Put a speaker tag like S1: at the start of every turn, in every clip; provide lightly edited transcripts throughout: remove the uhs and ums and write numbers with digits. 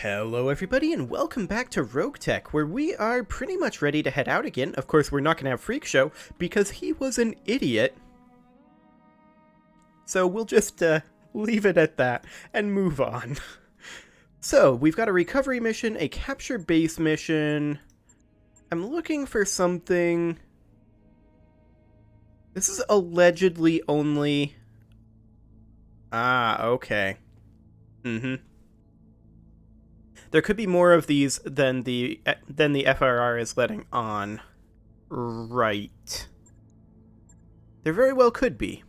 S1: Hello everybody and welcome back to RogueTech, where we are pretty much ready to head out again. Of course, we're not going to have Freak Show because he was an idiot. So we'll just leave it at that and move on. So, we've got a recovery mission, a capture base mission. I'm looking for something. This is allegedly only... okay. There could be more of these than the FRR is letting on. Right. There very well could be.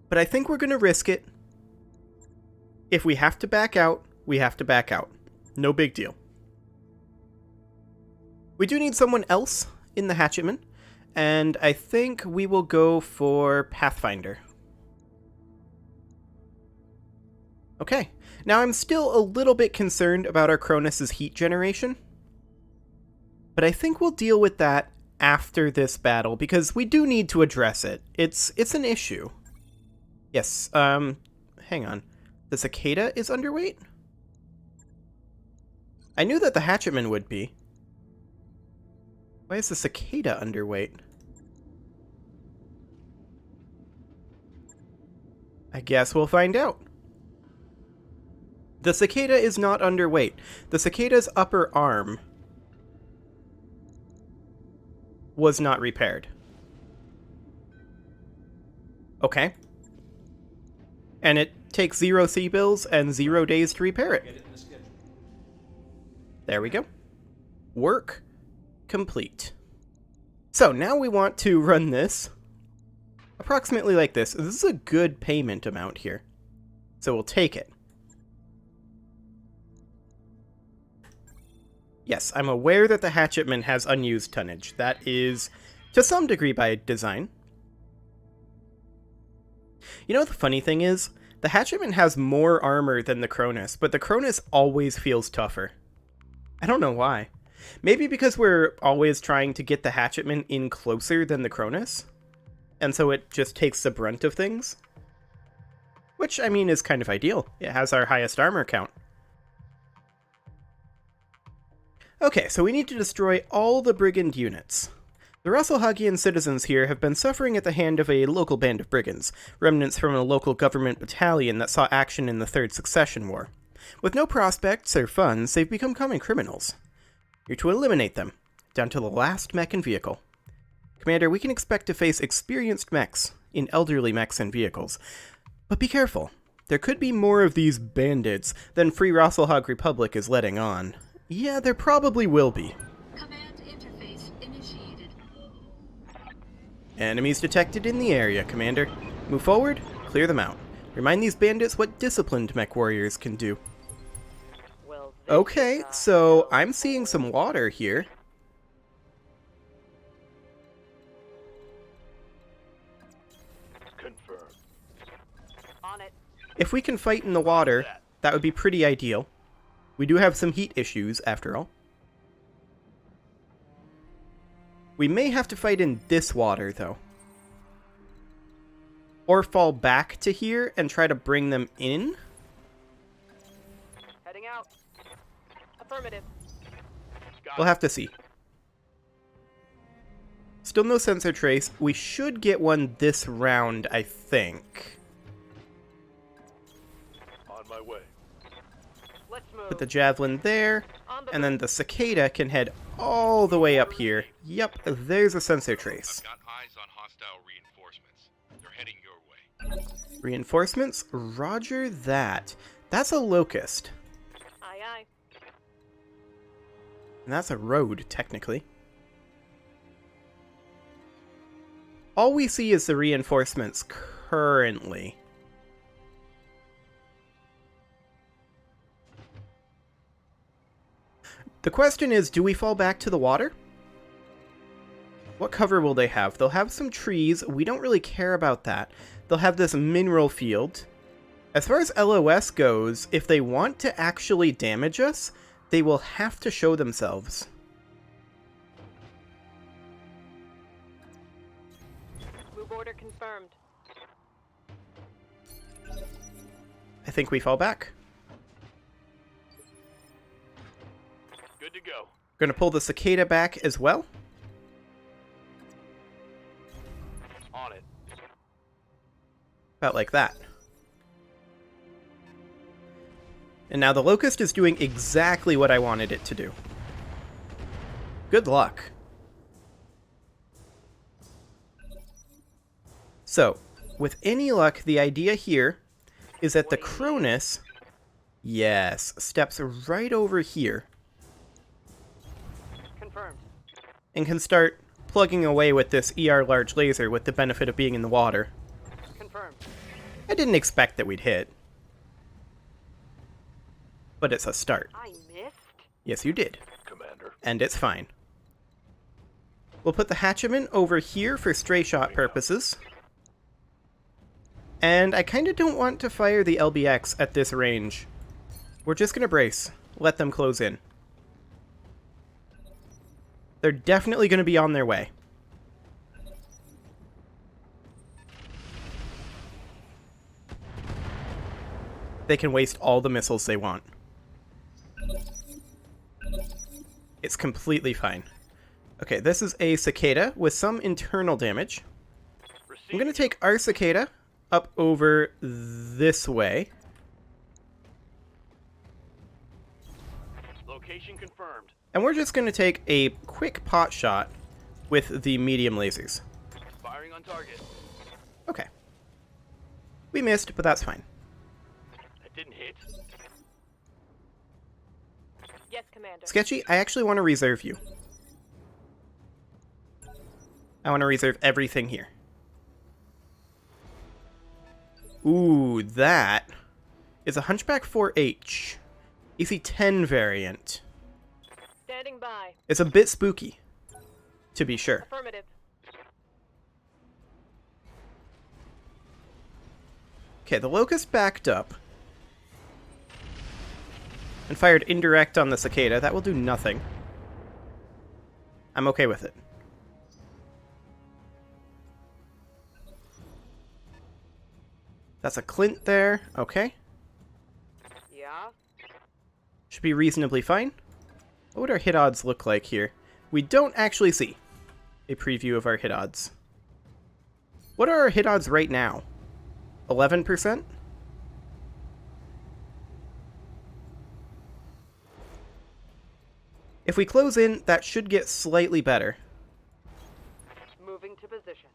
S1: But I think we're going to risk it. If we have to back out, we have to back out. No big deal. We do need someone else in the hatchetman, and I think we will go for Pathfinder. Okay. Now, I'm still a little bit concerned about our Cronus's heat generation, but I think we'll deal with that after this battle, because we do need to address it. It's an issue. Yes, hang on. The cicada is underweight? I knew that the hatchetman would be. Why is the cicada underweight? I guess we'll find out. The cicada is not underweight. The cicada's upper arm was not repaired. Okay. And it takes 0 C-bills and 0 days to repair it. There we go. Work complete. So now we want to run this approximately like this. This is a good payment amount here, so we'll take it. Yes, I'm aware that the hatchetman has unused tonnage. That is, to some degree, by design. You know what the funny thing is? The hatchetman has more armor than the Cronus, but the Cronus always feels tougher. I don't know why. Maybe because we're always trying to get the hatchetman in closer than the Cronus, and so it just takes the brunt of things. Which, I mean, is kind of ideal. It has our highest armor count. Okay, so we need to destroy all the brigand units. The Russellhagian citizens here have been suffering at the hand of a local band of brigands, remnants from a local government battalion that saw action in the Third Succession War. With no prospects or funds, they've become common criminals. You're to eliminate them, down to the last mech and vehicle. Commander, we can expect to face experienced mechs in elderly mechs and vehicles. But be careful. There could be more of these bandits than Free Russellhag Republic is letting on. Yeah, there probably will be.
S2: Command interface initiated.
S1: Enemies detected in the area, Commander. Move forward, clear them out. Remind these bandits what disciplined mech warriors can do.
S2: Well,
S1: Okay, so I'm seeing some water here.
S3: Confirmed.
S2: On it.
S1: If we can fight in the water, that would be pretty ideal. We do have some heat issues, after all. We may have to fight in this water, though. Or fall back to here and try to bring them in?
S2: Heading out. Affirmative.
S1: We'll have to see. Still no sensor trace. We should get one this round, I think.
S3: On my way.
S2: Let's move.
S1: Put the javelin there, and then the cicada can head all the way up here. Yep, there's a sensor trace.
S4: I've got eyes on hostile reinforcements. They're heading your way.
S1: Reinforcements? Roger that. That's a locust.
S2: Aye, aye.
S1: And that's a road, technically. All we see is the reinforcements currently. The question is, do we fall back to the water? What cover will they have? They'll have some trees. We don't really care about that. They'll have this mineral field. As far as LOS goes, if they want to actually damage us, they will have to show themselves.
S2: Move order confirmed.
S1: I think we fall back.
S4: Good to go.
S1: Gonna pull the cicada back as well.
S4: On it.
S1: About like that. And now the locust is doing exactly what I wanted it to do. Good luck. So, with any luck, the idea here is that the Cronus, yes, steps right over here
S2: Confirmed.
S1: and can start plugging away with this ER large laser with the benefit of being in the water.
S2: Confirmed.
S1: I didn't expect that we'd hit. But it's a start.
S2: I missed?
S1: Yes, you did.
S4: Commander.
S1: And it's fine. We'll put the Hatcheman over here for stray shot purposes. And I kind of don't want to fire the LBX at this range. We're just going to brace. Let them close in. They're definitely going to be on their way. They can waste all the missiles they want. It's completely fine. Okay, this is a cicada with some internal damage. I'm going to take our cicada up over this way.
S4: Location confirmed.
S1: And we're just going to take a quick pot shot with the medium lasers.
S4: Firing on target.
S1: Okay. We missed, but that's fine.
S4: That didn't hit.
S2: Yes, Commander.
S1: Sketchy, I actually want to reserve you. I want to reserve everything here. Ooh, that is a Hunchback 4H. EC-10 variant.
S2: Standing by.
S1: It's a bit spooky, to be sure.
S2: Affirmative.
S1: Okay, the Locust backed up and fired indirect on the cicada. That will do nothing. I'm okay with it. That's a Clint there. Okay.
S2: Yeah?
S1: Should be reasonably fine. What would our hit odds look like here? We don't actually see a preview of our hit odds. What are our hit odds right now? 11%? If we close in, that should get slightly better.
S2: Moving to position.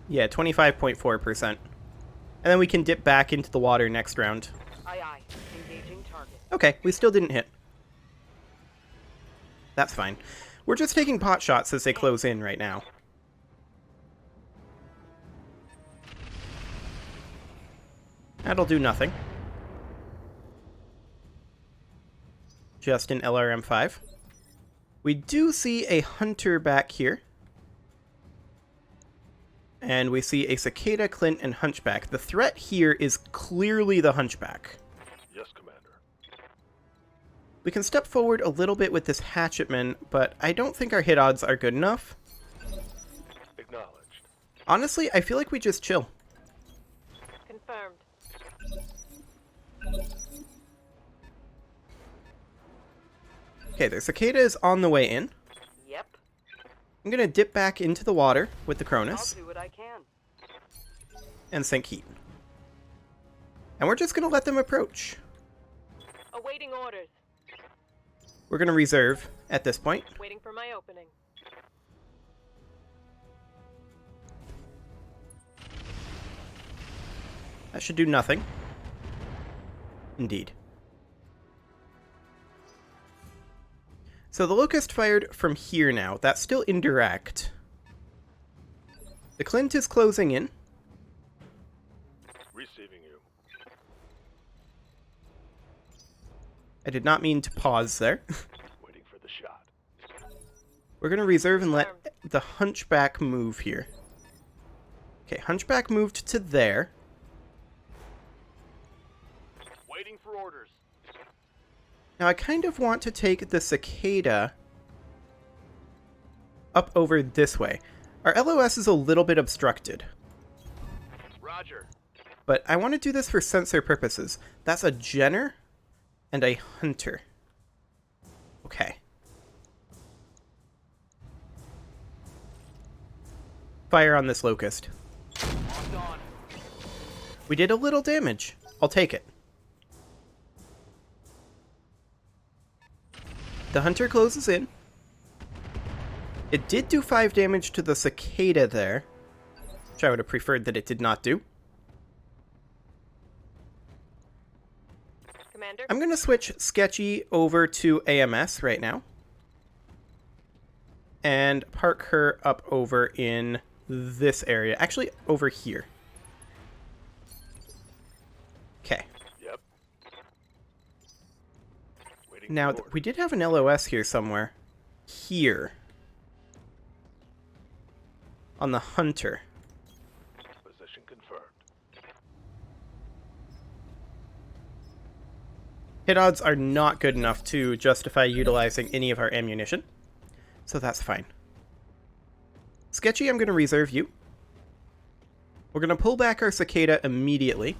S1: Yeah, 25.4%. And then we can dip back into the water next round.
S2: Aye aye. Engaging target.
S1: Okay, we still didn't hit. That's fine. We're just taking pot shots as they close in right now. That'll do nothing. Just an LRM-5. We do see a hunter back here. And we see a cicada, Clint, and Hunchback. The threat here is clearly the Hunchback.
S4: Yes, Commander.
S1: We can step forward a little bit with this Hatchetman, but I don't think our hit odds are good enough.
S4: Acknowledged.
S1: Honestly, I feel like we just chill.
S2: Confirmed.
S1: Okay, the cicada is on the way in.
S2: Yep.
S1: I'm going to dip back into the water with the
S2: I'll
S1: Cronus
S2: do what I can.
S1: and sink heat. And we're just going to let them approach.
S2: Awaiting orders.
S1: We're going to reserve at this point.
S2: Waiting for my opening.
S1: That should do nothing. Indeed. So the Locust fired from here now. That's still indirect. The Clint is closing in.
S4: Receiving you.
S1: I did not mean to pause there.
S4: Waiting for the shot.
S1: We're going to reserve and let the Hunchback move here. Okay, Hunchback moved to there.
S4: Waiting for orders.
S1: Now I kind of want to take the cicada up over this way. Our LOS is a little bit obstructed,
S4: Roger.
S1: but I want to do this for sensor purposes. That's a Jenner and a Hunter. Okay. Fire on this locust.
S4: Locked on.
S1: We did a little damage. I'll take it. The hunter closes in. It did do 5 damage to the cicada there, which I would have preferred that it did not do.
S2: Commander?
S1: I'm going to switch Sketchy over to AMS right now. And park her up over in this area. Actually, over here. Okay.
S4: Yep. Waiting
S1: Now,
S4: for
S1: we did have an LOS here somewhere. Here. On the hunter.
S4: position confirmed.
S1: Hit odds are not good enough to justify utilizing any of our ammunition. So that's fine. Sketchy, I'm going to reserve you. We're going to pull back our cicada immediately.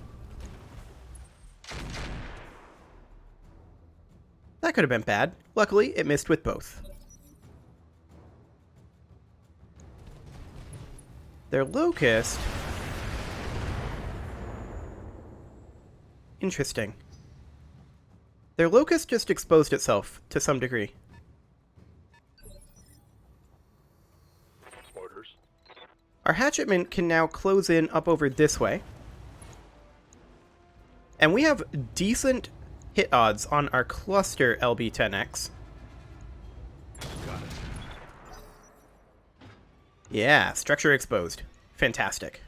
S1: That could have been bad. Luckily, it missed with both. Their locust... Interesting. Their locust just exposed itself to some degree.
S4: Orders.
S1: Our hatchetman can now close in up over this way. And we have decent hit odds on our cluster LB-10X.
S4: Got it.
S1: Yeah, structure exposed. Fantastic.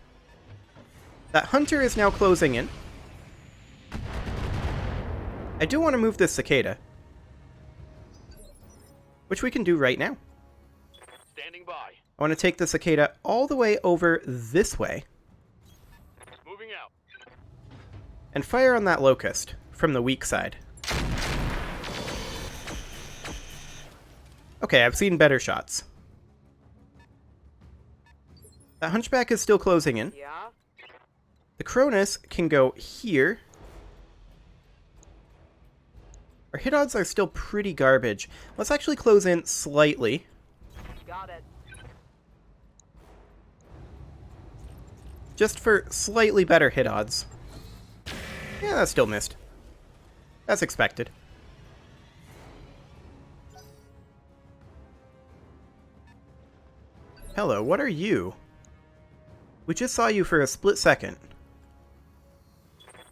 S1: That hunter is now closing in. I do want to move this cicada, which we can do right now.
S4: Standing by.
S1: I want to take the cicada all the way over this way
S4: Moving out.
S1: and fire on that locust from the weak side. Okay, I've seen better shots. That hunchback is still closing in.
S2: Yeah?
S1: The Cronus can go here. Our hit odds are still pretty garbage. Let's actually close in slightly.
S2: Got it.
S1: Just for slightly better hit odds. Yeah, that still missed. As expected. Hello, what are you? We just saw you for a split second.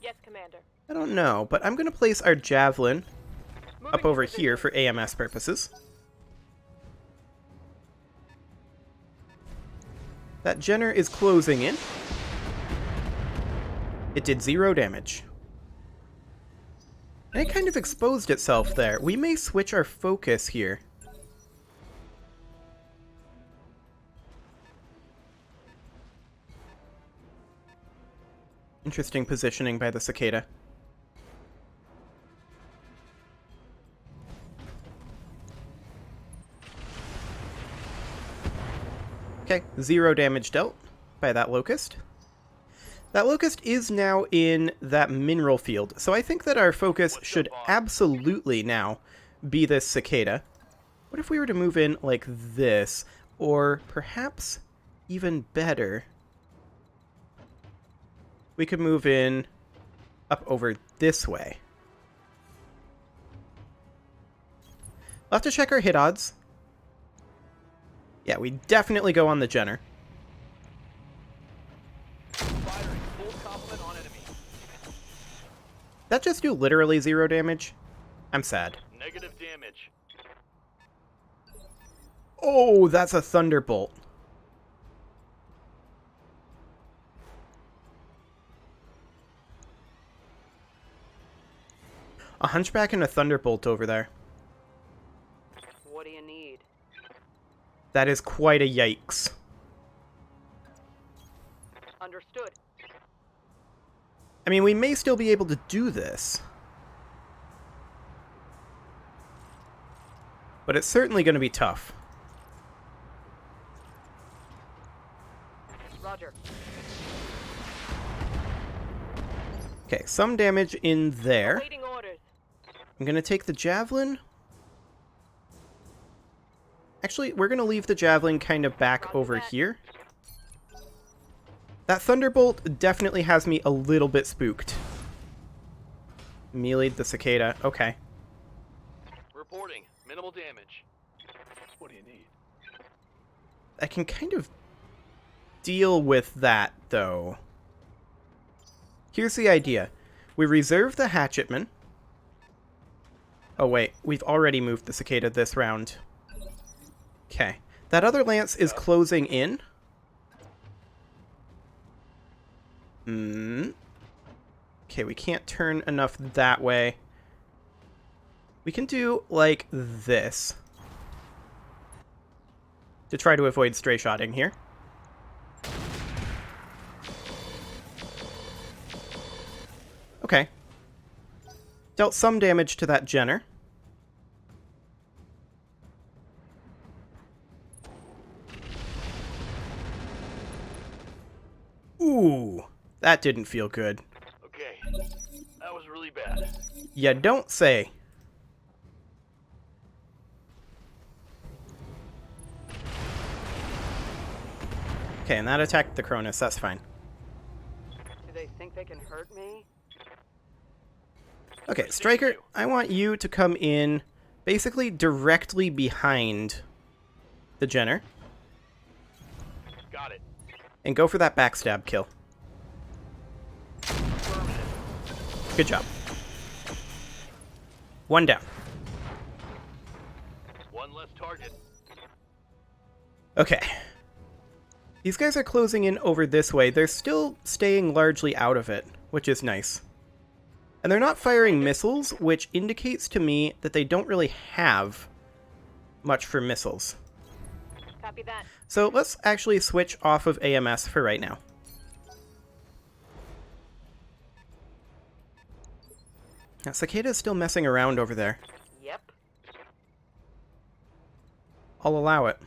S2: Yes, Commander.
S1: I don't know, but I'm going to place our javelin
S2: Moving
S1: up over
S2: to
S1: here
S2: position.
S1: for AMS purposes. That Jenner is closing in. It did 0 damage. And it kind of exposed itself there. We may switch our focus here. Interesting positioning by the cicada. Okay, 0 damage dealt by that locust. That locust is now in that mineral field, so I think that our focus should absolutely now be this cicada. What if we were to move in like this? Or perhaps even better, we could move in up over this way. We'll have to check our hit odds. Yeah, we definitely go on the Jenner.
S4: Firing full complement on enemy.
S1: That just do literally 0 damage? I'm sad.
S4: Negative damage.
S1: Oh, that's a thunderbolt. A hunchback and a thunderbolt over there.
S2: What do you need?
S1: That is quite a yikes.
S2: Understood.
S1: I mean, we may still be able to do this. But it's certainly going to be tough.
S2: Roger.
S1: Okay, some damage in there.
S2: Awaiting orders.
S1: I'm going to take the javelin Actually, we're going to leave the javelin kind of back over here. That thunderbolt definitely has me a little bit spooked. Melee'd the cicada. Okay.
S3: Reporting. Minimal damage. What do you need?
S1: I can kind of deal with that, though. Here's the idea. We reserve the hatchetman. Oh, wait. We've already moved the cicada this round. Okay. That other lance is closing in. Okay, we can't turn enough that way. We can do, like, this. To try to avoid stray shotting here. Okay. Dealt some damage to that Jenner. Ooh, that didn't feel good.
S3: Okay. That was really bad.
S1: You don't say. Okay, and that attacked the Cronus. That's fine.
S2: Do they think they can hurt me?
S1: Okay, Striker, I want you to come in basically directly behind the Jenner.
S3: Got it.
S1: And go for that backstab kill. Good job. One down.
S3: One less target.
S1: Okay. These guys are closing in over this way. They're still staying largely out of it, which is nice. And they're not firing missiles, which indicates to me that they don't really have much for missiles.
S2: Copy that.
S1: So let's actually switch off of AMS for right now. Now, Cicada's still messing around over there.
S2: Yep.
S1: I'll allow it.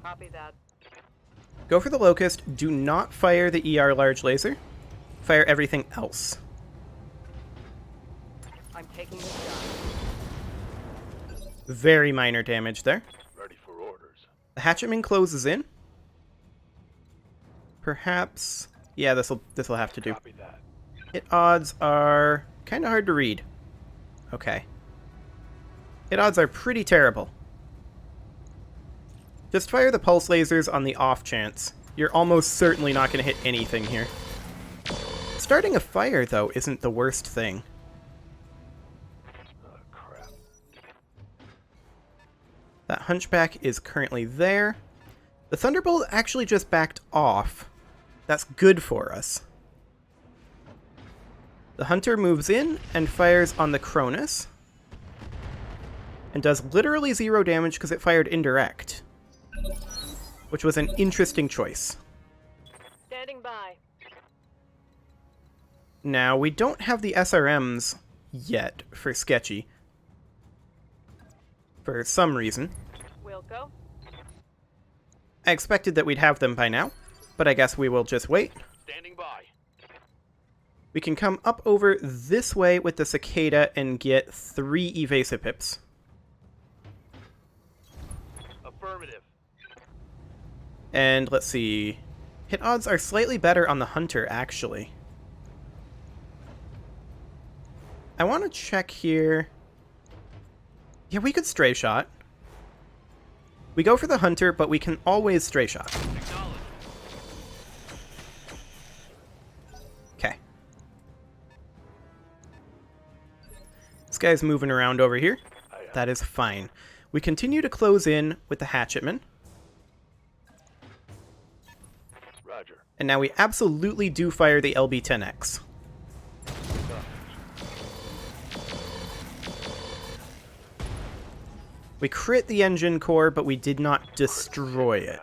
S2: Copy that.
S1: Go for the Locust. Do not fire the ER large laser. Fire everything else.
S2: I'm taking this shot.
S1: Very minor damage there.
S3: Ready for orders.
S1: The hatchetman closes in. Perhaps... Yeah, this'll have to do.
S3: Copy that.
S1: Hit odds are kind of hard to read. Okay. Hit odds are pretty terrible. Just fire the pulse lasers on the off chance. You're almost certainly not going to hit anything here. Starting a fire, though, isn't the worst thing.
S3: Oh, crap.
S1: That hunchback is currently there. The Thunderbolt actually just backed off. That's good for us. The Hunter moves in and fires on the Cronus. And does literally 0 damage because it fired indirect. Which was an interesting choice.
S2: Standing by.
S1: Now, we don't have the SRMs yet for Sketchy. For some reason.
S2: Wilco.
S1: I expected that we'd have them by now, but I guess we will just wait.
S3: Standing by.
S1: We can come up over this way with the Cicada and get 3 evasive pips.
S3: Affirmative.
S1: And let's see. Hit odds are slightly better on the Hunter, actually. I want to check here. Yeah, we could stray shot. We go for the Hunter, but we can always stray shot.
S3: Acknowledge.
S1: Okay. This guy's moving around over here. That is fine. We continue to close in with the hatchetman.
S3: Roger.
S1: And now we absolutely do fire the LB-10X. We crit the engine core, but we did not destroy it.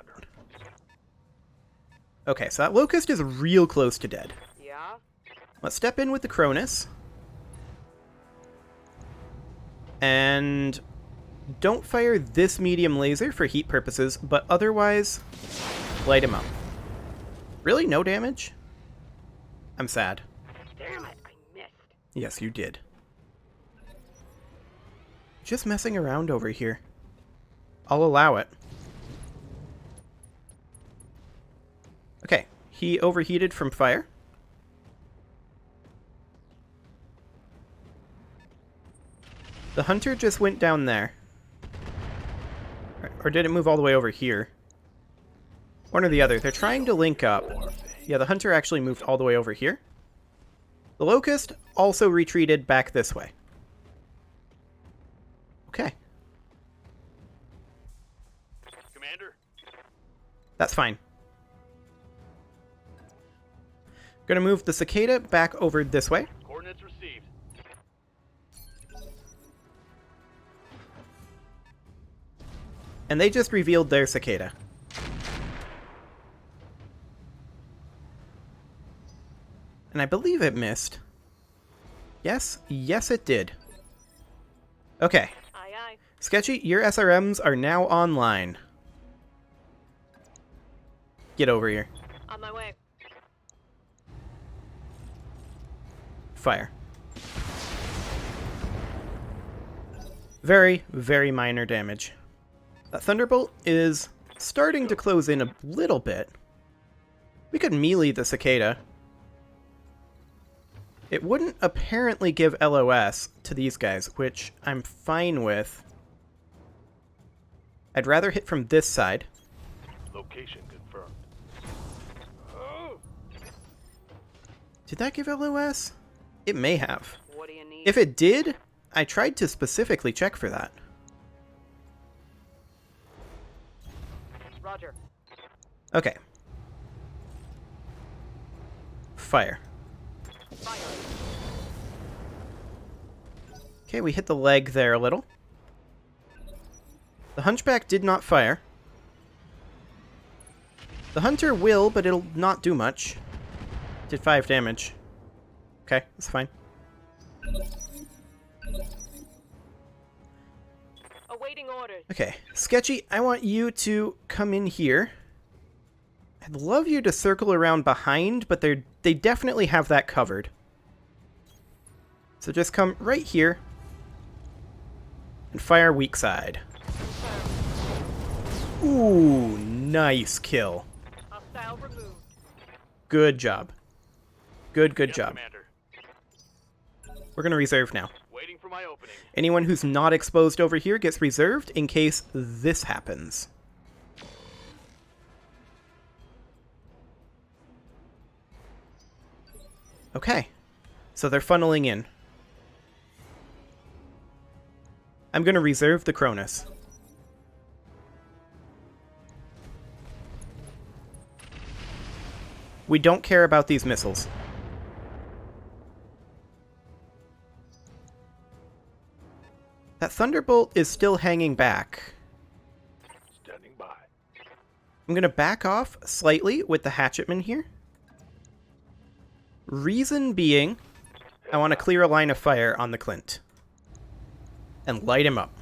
S1: Okay, so that Locust is real close to dead.
S2: Yeah?
S1: Let's step in with the Cronus. And don't fire this medium laser for heat purposes, but otherwise, light him up. Really? No damage? I'm sad.
S2: Damn it, I missed.
S1: Yes, you did. just messing around over here. I'll allow it. Okay, he overheated from fire. The hunter just went down there. Or did it move all the way over here? One or the other. They're trying to link up. Yeah, the hunter actually moved all the way over here. The locust also retreated back this way. Okay.
S3: Commander?
S1: That's fine. Gonna move the cicada back over this way.
S3: Coordinates received.
S1: And they just revealed their cicada. And I believe it missed. Yes, yes it did. Okay.
S2: Aye, aye.
S1: Sketchy, your SRMs are now online. Get over here.
S2: On my way.
S1: Fire. Very, very minor damage. That Thunderbolt is starting to close in a little bit. We could melee the cicada. It wouldn't apparently give LOS to these guys, which I'm fine with. I'd rather hit from this side.
S3: Location confirmed.
S1: Did that give LOS? It may have.
S2: What do you need?
S1: If it did, I tried to specifically check for that.
S2: Roger.
S1: Okay. Fire.
S2: Fire.
S1: Okay, we hit the leg there a little. The hunchback did not fire. The hunter will, but it'll not do much. Did 5 damage. Okay, that's fine.
S2: Awaiting orders.
S1: Okay, Sketchy, I want you to come in here. I'd love you to circle around behind, but they definitely have that covered. So just come right here and fire weak side. Ooh, nice kill.
S2: Hostile removed.
S1: Good job. Good
S3: Yes,
S1: job.
S3: Commander.
S1: We're going to reserve now.
S3: Waiting for my opening.
S1: Anyone who's not exposed over here gets reserved in case this happens. Okay. So they're funneling in. I'm going to reserve the Cronus. We don't care about these missiles. That Thunderbolt is still hanging back.
S3: Standing by.
S1: I'm going to back off slightly with the Hatchetman here. Reason being, I want to clear a line of fire on the Clint. And light him up.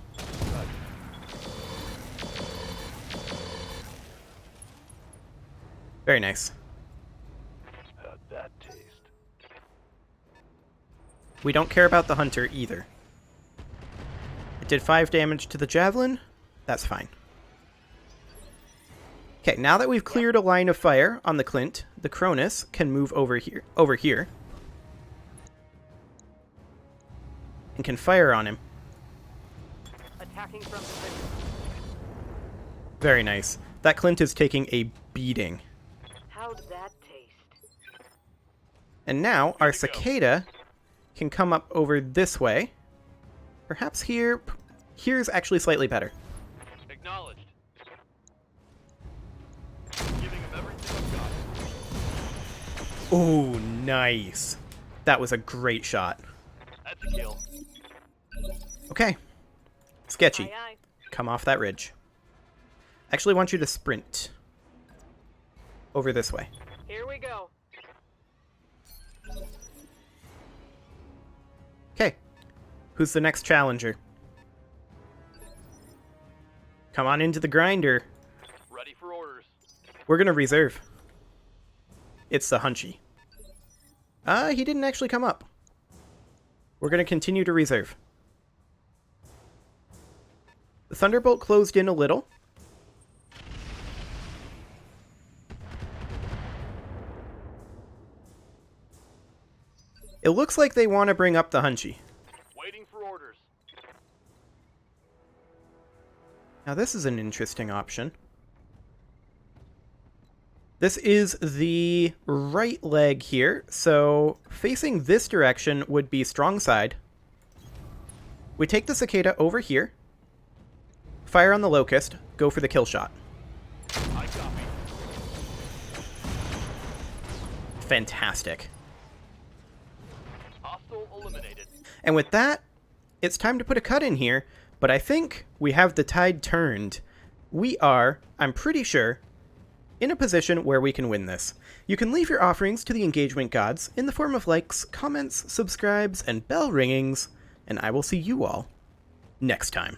S1: Very nice.
S3: How'd that taste?
S1: We don't care about the Hunter either. It did 5 damage to the Javelin. That's fine. Okay, now that we've cleared a line of fire on the Clint, the Cronus can move over here. And can fire on him.
S2: Attacking from position.
S1: Very nice. That Clint is taking a beating.
S2: How'd that taste?
S1: And now our cicada can come up over this way. Perhaps here. Here's actually slightly better.
S3: Acknowledged. Giving him everything I've got.
S1: Ooh, nice. That was a great shot.
S3: That's a kill.
S1: Okay. Sketchy.
S2: Aye, aye.
S1: Come off that ridge. Actually want you to sprint. Over this way.
S2: Here we go.
S1: Okay. Who's the next challenger? Come on into the grinder.
S3: Ready for orders.
S1: We're gonna reserve. It's the Hunchy. He didn't actually come up. We're gonna continue to reserve. The Thunderbolt closed in a little. It looks like they want to bring up the Hunchy.
S3: Waiting for orders.
S1: Now this is an interesting option. This is the right leg here, so facing this direction would be strong side. We take the Cicada over here, fire on the Locust, go for the kill shot.
S3: I copy.
S1: Fantastic.
S3: Hostile eliminated.
S1: And with that, it's time to put a cut in here, but I think we have the tide turned. We are, I'm pretty sure, in a position where we can win this. You can leave your offerings to the engagement gods in the form of likes, comments, subscribes, and bell ringings, and I will see you all next time.